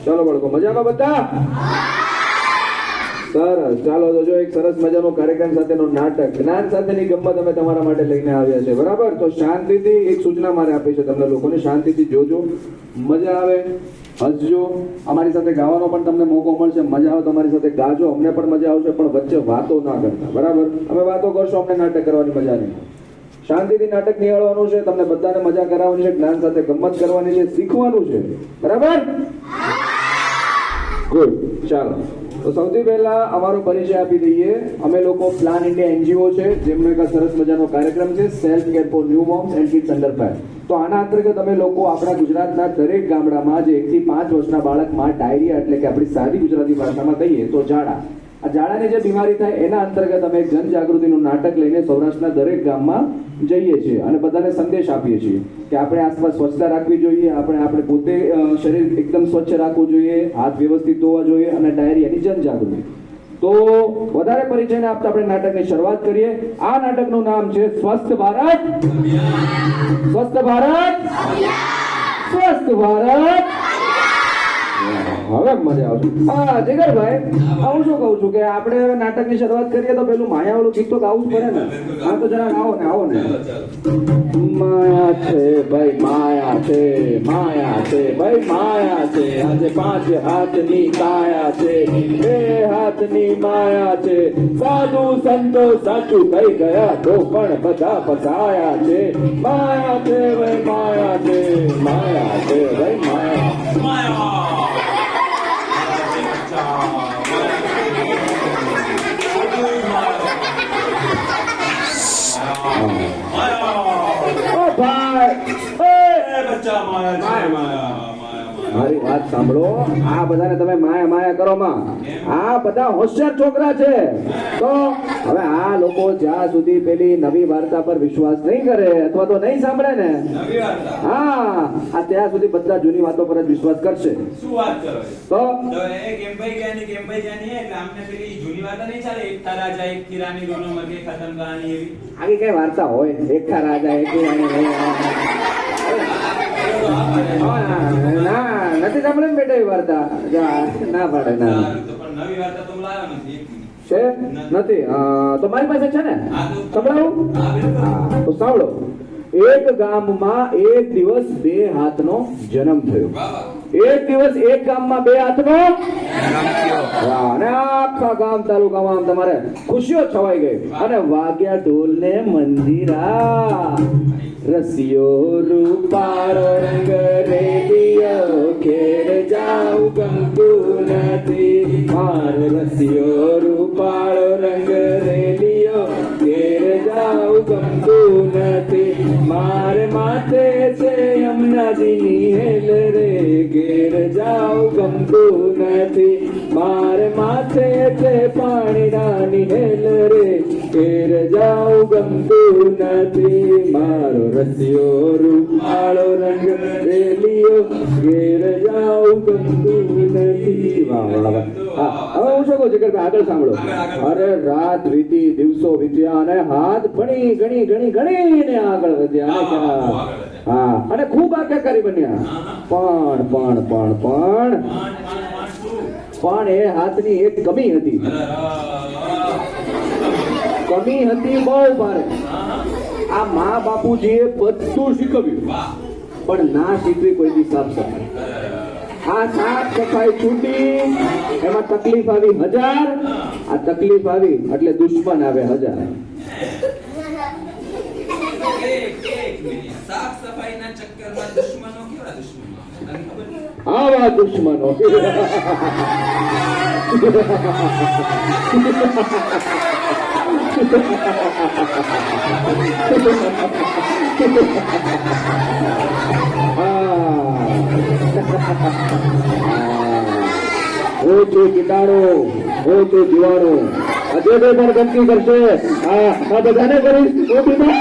ચાલો બાળકો, મજામાં બધા? સરસ. ચાલો તો જો એક સરસ મજાનો કાર્યક્રમ સાથેનો નાટક જ્ઞાન સાથેની ગમ્મત અમે તમારા માટે લઈને આવ્યા છે. બરાબર? તો શાંતિથી એક સૂચના મારે આપી છે તમને લોકોને, શાંતિથી જોજો, મજા આવે હસજો, અમારી સાથે ગાવાનો પણ તમને મોકો મળશે. મજા આવે તમારી સાથે ગાજો, અમને પણ મજા આવશે, પણ વચ્ચે વાતો ના કરતા. બરાબર? અમે વાતો કરશો, અમને નાટક કરવાની મજા નહીં. શાંતિથી નાટક નિહાળવાનું છે, તમને બધાને મજા કરાવવાની છે, જ્ઞાન સાથે ગમ્મત કરવાની છે, શીખવાનું છે. બરાબર? ગુડ. ચાલો તો સૌથી પહેલા અમારો પરિચય આપી દઈએ. અમે લોકો પ્લાન ઇન્ડિયા એનજીઓ છે, જેમનો એક સરસ મજાનો કાર્યક્રમ છે self care for new moms and kids under 5. તો આના અંતર્ગત અમે લોકો આપણા ગુજરાતના દરેક ગામડામાં જે 1 થી 5 વર્ષના બાળકમાં ડાયરિયા એટલે કે આપણી સાદી ગુજરાતી ભાષામાં કહીએ તો ઝાડા, આ ઝાડાની જે બીમારી થાય એના અંતર્ગત અમે જનજાગૃતિનું નાટક લઈને સૌરાષ્ટ્રના દરેક ગામમાં જઈએ છીએ અને બધાને સંદેશ આપીએ છીએ કે આપણે આસપાસ સ્વચ્છતા રાખવી જોઈએ, આપણે પોતે શરીર એકદમ સ્વચ્છ રાખવું જોઈએ, હાથ વ્યવસ્થિત ધોવા જોઈએ અને ડાયરિયાની જનજાગૃતિ. તો વધારે પરિચયને આપતા આપણે નાટકની શરૂઆત કરીએ. આ નાટકનું નામ છે સ્વસ્થ ભારત, સ્વસ્થ ભારત, સ્વસ્થ ભારત. હવે મજા આવશે. હા જીગરભાઈ, હું શું કહું છું કે આપણે નાટકની શરૂઆત કરીએ તો પેલું માયાવાળું ગીત તો ગાવું જ પડે ને. હા તો જરા આવો ને. માયા છે ભાઈ, માયા છે, માયા છે ભાઈ, માયા છે. આજે 5 હાથની કાયા છે, 2 હાથની માયા છે. સાધુ સંતો સાચું થઈ ગયા તો પણ બધા ફસાયા છે. માયા છે ભાઈ, માયા છે, માયા છે ભાઈ, માયા. મારી વાત સાંભળો, આ બધાને તમે માયા માયા કરો માં, આ બધા હોશિયાર છોકરા છે. તો હવે આ લોકો જ્યાં સુધી પેલી નવી વાર્તા પર વિશ્વાસ નહીં કરે અથવા તો નહીં સાંભળે ને, હા આ ત્યાં સુધી બધા જૂની વાતો પર જ વિશ્વાસ કરશે. શું વાત કરો તો એ કેમ્પાઈ જાની એટલે આમને પેલી જૂની વાર્તા નહીં ચાલે, એકતા રાજા એક કિરાની દોનો મગે ખતમ કહાની એવી આગે કઈ વાર્તા હોય? એકતા રાજા એક ના નથી સાંભળે બેટા એ વાર્તા. ના પાડે ના પણ નવી વાર્તા તો લાવ્યો નથી છે નથી. તો મારી પાસે છે ને, સંભળાવું? તો સાંભળો. એક ગામમાં એક દિવસ 2 હાથનો જન્મ થયો. એક દિવસ એક ગામમાં 2 હાથનો અને આખા ગામ તાલુકામાં તમારે ખુશીઓ છવાઈ ગઈ અને વાગ્યા ઢોલ ને મંદિરા. રસિયો રૂપાળો રંગ રેડિયો ઘેર જાઉં ગમતું નથી. માર રસિયો રૂપાળો રંગ રેડિયો ઘેર જાઉં ગમતું નથી. મારે માથે છે યમુનાજીની હેલ રે, ઘેર જાઉં ગમતું નથી. મારે માથે છે પાણીડાની હેલ રે, ઘેર જાઉં ગમતું નથી. મારો રસિયો રૂપાળો રંગ રેલિયો ઘેર જાઉં ગમતું નથી. વાહ વાહ વાહ. હવે હું શું કહું છું કે આગળ સાંભળો. અરે રાત વીતી, દિવસો વીત્યા અને હાથ ભણી ઘણી ઘણી ઘણી ને આગળ વધ્યા. હા અને ખૂબ આખ્યાકારી બન્યા. પણ એ હાથની એક કમી હતી. કમી હતી બહુ ભારે. આ મા બાપુજીએ બધું શીખવ્યું પણ ના શીખવી કોઈ દી સાફ સફાઈ. આ સાફ સફાઈ છૂટી, એમાં તકલીફ આવી 1000. આ તકલીફ આવી એટલે દુશ્મન આવે 1000. સાફ સફાઈના ચક્કરમાં દુશ્મનો કેવા દુશ્મનો આવા દુશ્મનો. હું છું કીટાણુ, હું છું જીવાણુ, જે કોઈ પણ ગંદકી કરશે આ બધાને કરીશ હું બીમાર.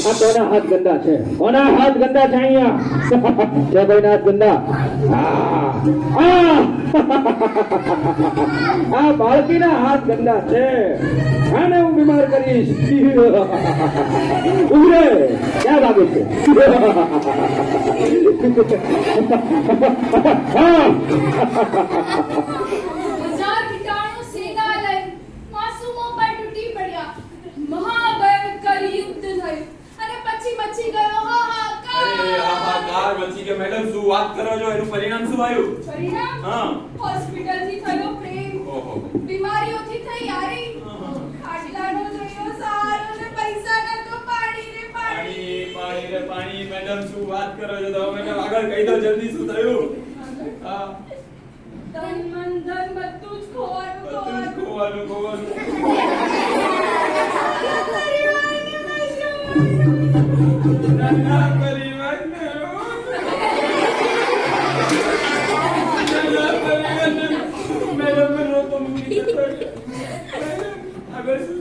આ કોના હાથ ગંદા છે? કોના હાથ ગંદા છે અહીંયા? છે કોઈના હાથ ગંદા? આ બાળકીના હાથ ગંદા છે, આને હું બીમાર કરીશ. ઉભરે ક્યાં ભાગે છે? હજાર કીટાણુ સેના લઈ માસૂમો પર તૂટી પડ્યા. મહાભયંકર યુદ્ધ થયું અને પછી મચી ગયો હાહાકાર. અરે હાહાકાર મચી ગયો. મેડમ શું વાત કરો છો? એનું પરિણામ શું આવ્યું? પરિણામ? હા. હોસ્પિટલથી થયો પ્રેમ, ઓહો. બીમારીઓથી થઈ યારી, ખાટલાનો જોયો સારો ને પૈસાના તો પાણી રે પાણી. પાણી રે પાણી. મેડમ શું વાત કરો છો? તો મેડમ આગળ કહી દો જલ્દી શું થયું? હા. ધન મન ધન બધું જ ખોવાનું બધું જ ખોવાનું. નાના પરિવારને મેડમ રો તો મૂકી દો. આગળ શું?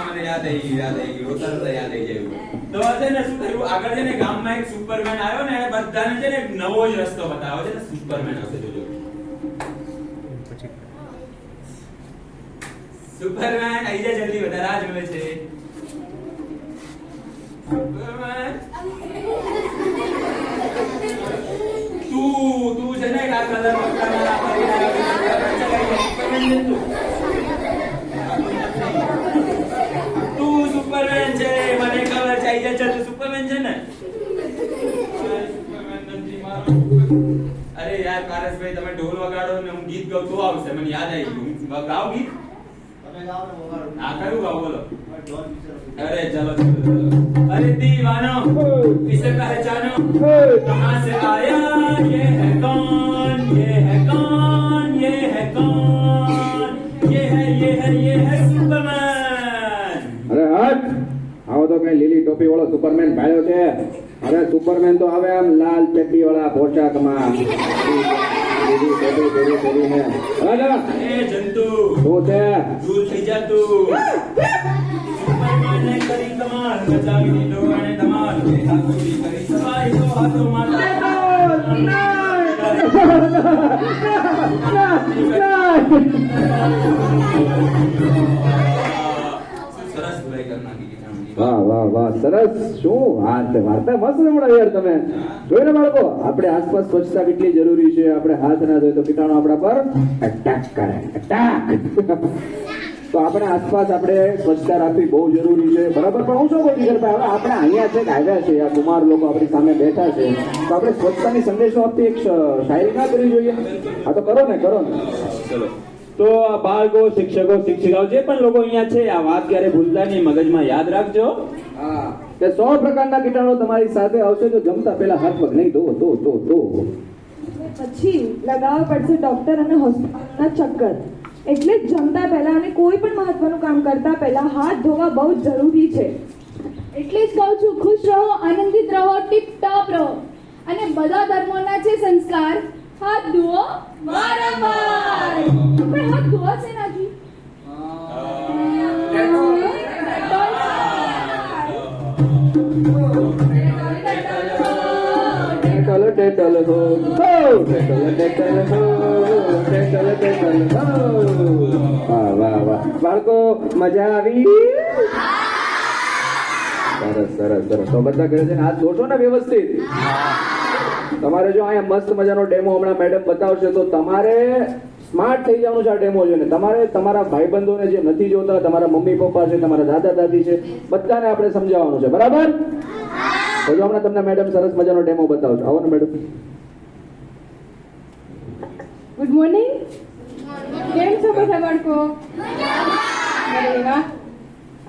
મને યાદ આવી ગયું. તરત યાદ આવી ગયું. તો છે ને શું થયું? આગળ છે ને ગામમાં એક સુપરમેન આવ્યો ને, એને બધાને છે ને એક નવો જ રસ્તો બતાવ્યો છે ને. સુપરમેન આવશે જોજો. સુપરમેન આઈ જા જલ્દી, બધા રાહ જોવે છે. સુપરમેન તું છે ને આ કલર પકડવાના તું સુપરમેન છે, મને ખબર છે. આઈ જા તું સુપરમેન છે ને? સુપરમેન નથી મારો. અરે યાર પારસભાઈ, તમે ઢોલ વગાડો ને હું ગીત ગાઉં તો આવશે. મને યાદ આવી ગયું. ગાવ ગીત. આ કયું ગાવ બોલો? अरे चलो चलो चलो. अरे दीवानो इसे पहचानो, कहाँ से आया ये है कौन, ये है कौन, ये है कौन, ये है सुपरमैन. અરે હટ, આવો તો કઈ લીલી ટોપી વાળો સુપરમેન ભાળ્યો છે? અરે સુપરમેન તો આવે આમ લાલ ચડ્ડી વાળા પોશાકમાં, લીલી ટોપી પહેરીને. ए जंतु શું છે? दूर થઈ જા તું. સુપરમેન ને કરી કમાલ, બચાવી દીધો અને ધમાલ. ઠાકોરી કરી સવારી તો હાથો સરસ ભલાઈ કરી નાખી. વાહ વાહ વાહ, સરસ. શું વાર્તા મસ્ત સંભળાવી યાર તમે. જોઈ ને બાળકો, આપણે આસપાસ સ્વચ્છતા કેટલી જરૂરી છે. આપણે હાથ ના ધોઈએ તો કીટાણુ આપણા પર અટેક કરે, અટેક. તો આપણે આસપાસ આપણે સ્વચ્છતા રાખવી બહુ જરૂરી છે, બરાબર. પણ હું શું કહું છું, હવે આપણે અહીંયા છે કે આવ્યા છે, આ કુમાર લોકો આપણી સામે બેઠા છે, તો આપણે સ્વચ્છતાની સંદેશો આપતી એક શાયરી ના કરવી જોઈએ? હા તો કરો ને. ચલો તો બાળકો, શિક્ષકો, શિક્ષિકાઓ જે પણ લોકો અહીંયા છે, આ વાત ક્યારે ભૂલતા નહીં, મગજમાં યાદ રાખજો. હા, કે 100 પ્રકારના કીટાણુ તમારી સાથે આવશે જો જમતા પહેલા હાથ પગ નહીં ધો. પછી લગાવવા પડશે ડોક્ટર અને હોસ્પિટલના ચક્કર. એટલે જ જમતા પહેલા અને કોઈ પણ મહત્વનું કામ કરતા પહેલા હાથ ધોવા બહુ જ જરૂરી છે. એટલે જ કહું છું, ખુશ રહો, આનંદિત રહો, ટીપ ટોપ રહો. અને બધા ધર્મોના છે સંસ્કાર, હાથ ધુઓ વારંવાર. પણ હાથ ધોવા છે નાખી ડેટલ હો, ડેટલ હો. વાહ વાહ વાહ બાળકો, મજા આવી? સરસ. તો બધા કહે છે હાથ ધોશો ને વ્યવસ્થિત. તમારે જો અહીંયા મસ્ત મજાનો ડેમો હમણાં મેડમ બતાવશે તો તમારે સ્માર્ટ થઈ જવાનું છે. આ ડેમો જોઈને તમારે તમારા ભાઈબંધોને જે નથી જોતા, તમારા મમ્મી પપ્પા છે, તમારા દાદા દાદી છે, બધાને આપણે સમજાવવાનું છે, બરાબર? તો જો હમણાં તમને મેડમ સરસ મજાનો ડેમો બતાવશે. આવો ને મેડમ. Good morning. કેમ છો બધા બાળકો? અરે વાહ,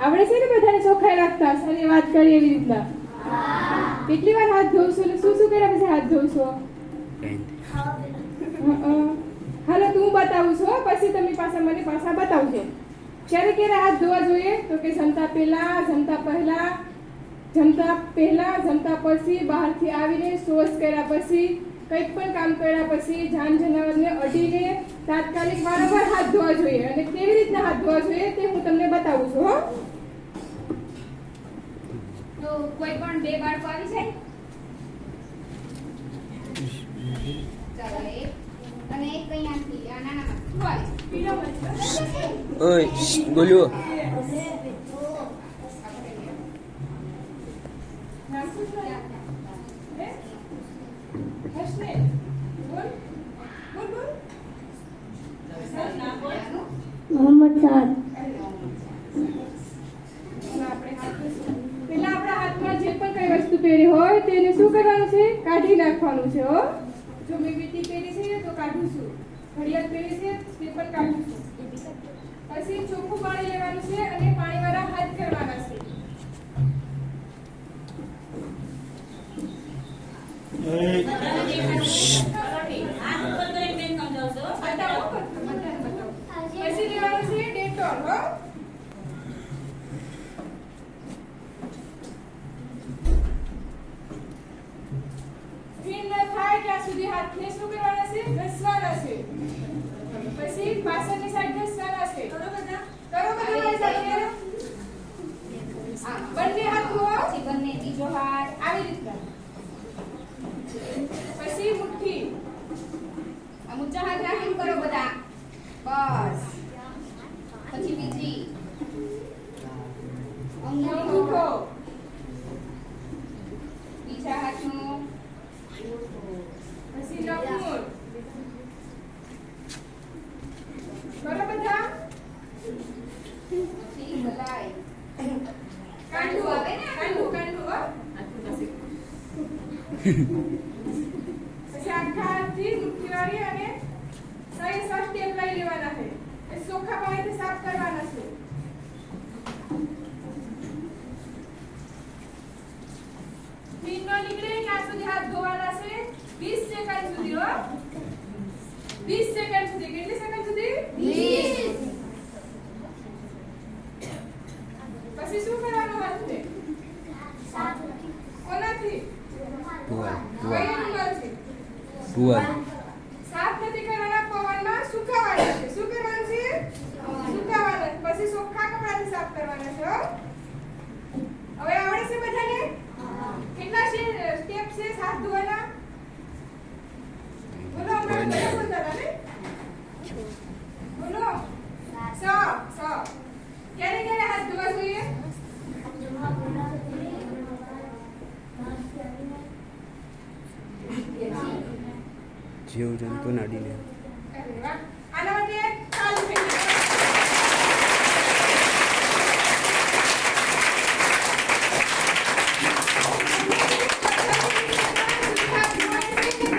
આપણે છે ને બધાને ચોખ્ખાઈ રાખતા સારી વાત કરી એવી રીતના. કેટલી વાર હાથ ધોવશો ને શું કર્યા પછી હાથ ધોવશો? હાલો તું બતાવું છું, પછી તમે પાછા મને બતાવજો. ક્યારે હાથ ધોવા જોઈએ તો કે જમતા પહેલા, જમતા પછી, બહારથી આવીને શૌચ કર્યા પછી, કંઈક પણ કામ કર્યા પછી જાન જનાવરને અડીને તાત્કાલિક વારંવાર હાથ ધોવા જોઈએ અને કેવી રીતના હાથ ધોવા જોઈએ તે હું તમને બતાવું છું હો. તો કોઈ પણ બે બાળકો આવી જાય ચાલો એક અને એક અહીંયાથી આ નાનામાંથી ઓય બોલ્યો નામ શું છે? હે? હર્ષને? બોલ. બોલ, બોલ. નામ બોલ. મોહમ્મદ સાદ આપણે હાથ ધોઈશું. પહેલા આપણા હાથમાં જે પણ કઈ વસ્તુ પહેરી હોય તેને શું કરવાનું છે? કાઢી નાખવાનું છે હો. જો મેં વીંટી પહેરી છે તો કાઢું છું. ઘડિયાળ પહેરી છે તે પણ કાઢું છું. પછી ચોખ્ખું પાણી લેવાનું છે અને પાણીવાળા હાથ કરવાના છે. બતાવો, બતાવો. પછી લેવાનું છે ડેટોલ હો. ક્લીન ન થાય ત્યાં સુધી હાથને શું કરવાના છે? ઘસવાના છે. પછી પાછળની સાઈડ ઘસવાના છે. કરો બધા મારી સાથે. બંને હાથ ધોવો. પછી બંને બીજો હાથ આવી રીતના. પછી મુઠ્ઠી. આ ઊંચા હાથ રાખીને કરો બધા બસ પછી બીજી અંગૂઠો. બીજા હાથનો પછી નખમૂળ. કરો બધા. પછી ગલાઈ કાંડું આવે ને કાંડું હો. પછી આખા હાથથી મુઠ્ઠી વાળી અને સહી સ્ટેપ લઈ લેવાના છે. એ ચોખ્ખા પાણીથી સાફ કરવાના છે. ક્લીન ન નીકળે ત્યાં સુધી હાથ ધોવાના છે 20 સેકન્ડ સુધી હો. 20 સેકન્ડ સુધી. કેટલી સેકન્ડ સુધી? 20 પછી શું કરવાનું હાથને? કોનાથી? ટુવાલ કઈ ઉંમરથી? ટુવાલ સાફ નથી કરવાના, પવનમાં સુકાવાના છે. શું કરવાનું છે? સુકાવાના. પછી ચોખ્ખા કપડાથી સાફ કરવાના છે હો. હવે આવડે છે બધાને? કેટલા છે સ્ટેપ છે હાથ ધોવાના? બોલો હમણાં બધા બોલતા ને? બોલો. 6 ક્યારે ક્યારે હાથ ધોવા જોઈએ? જીવજંતુ અડીને અરે વાહ. આના માટે ચાલુ થઈ ગયું.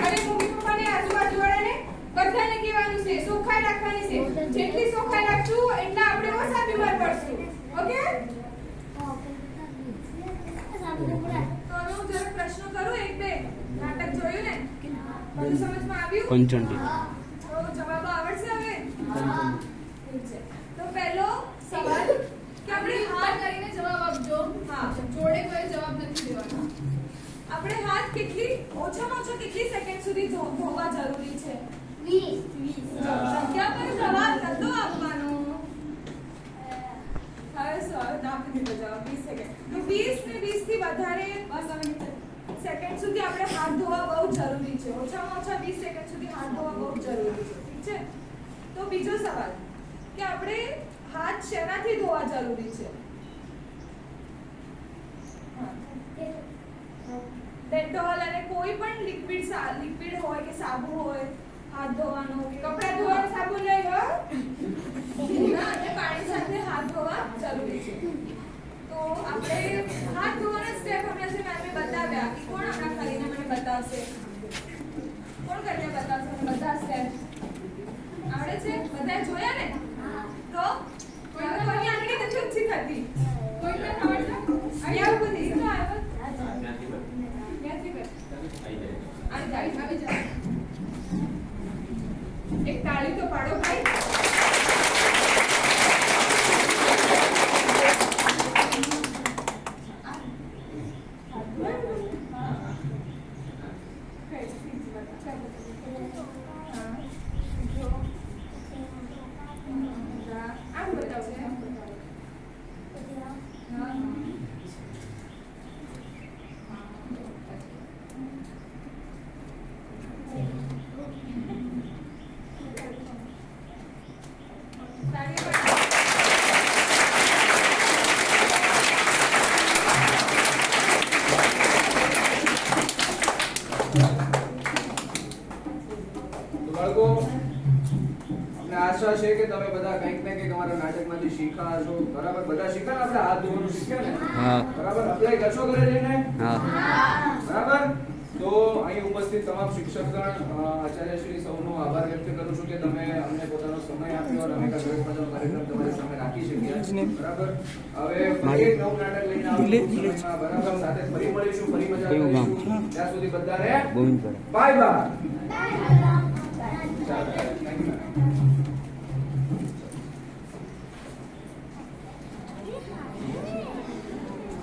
અને મમ્મી પપ્પાને આજુબાજુવાળાને બધાને કહેવાનું છે ચોખ્ખાઈ રાખવાની છે. જેટલી ચોખ્ખાઈ રાખશું એટલા આપણે ઓછા બીમાર પડશું. ઓકે? તો હવે હું જરા પ્રશ્ન કરું એક બે. નાટક જોયું ને? બધું સમજમાં આવ્યું? પંચંડી તો જવાબ આવડશે હવે? ઠીક છે. તો પહેલો સવાલ કે આપણે હાથ કરીને જવાબ આપજો. હા, જોડે કોઈ જવાબ નથી દેવાનો. આપણે હાથ ઓછામાં ઓછા કેટલી સેકન્ડ સુધી ધોવા જરૂરી છે? 20. જગ્યા પર જવાબ નતો આપવાનો. હવે આપી દીધો જવાબ 20 સેકન્ડ. તો 20 ને 20 થી વધારે સેકન્ડ સુધી આપણે હાથ ધોવા બહુ જરૂરી છે. ઓછામાં ઓછા 20 સેકન્ડ સુધી હાથ ધોવા બહુ જરૂરી છે. ઠીક છે? તો બીજો સવાલ કે આપણે હાથ શેનાથી ધોવા જરૂરી છે? ડેટોલ અને કોઈ પણ લિક્વિડ હોય કે સાબુ હોય હાથ ધોવાનો કે કપડાં ધોવાનો સાબુ નહીં હો. ના, અને પાણી સાથે હાથ ધોવા જરૂરી છે. તો આપણે હાથ ધોવાના સ્ટેપ હમણાં જે મેમે બતાવ્યા એ કોણ હમણાં કરીને મને બતાવશે? કોણ કરીને બતાવશે બધા સ્ટેપ? આવડે છે? બધા જોયા ને? તો કોઈની આંગળી નથી ઊંચી થતી. કોઈને આવડતું? અહીંયા બધી તો આવ્યો. આવી જાય. એક તાળી તો પાડો ભાઈ. છે કે તમે બધા કંઈક ને કંઈક અમારા નાટકમાંથી શીખ્યા છો. બરાબર? બધા શીખ્યા ને? આપણે હાથ ધોવાનું શીખ્યા ને? હા. બરાબર? અપ્લાય કરશો ઘરે જઈને? હા. બરાબર? તો અહીં ઉપસ્થિત તમામ શિક્ષકગણ, આચાર્યશ્રી સૌનો આભાર વ્યક્ત કરું છું કે તમે અમને પોતાનો સમય આપ્યો અને અમે કાંઈક સરસ મજાનો કાર્યક્રમ તમારી સામે રાખી શક્યા. બરાબર? હવે ફરી એક નવું નાટક લઈને આવીશું સમયમાં. બરાબર? સાથે ફરી મળીશું, ફરી મજા કરીશું. ત્યાં સુધી બધાને ગોવિંદપુરા. Bye bye. ચાલો, થેન્ક યુ.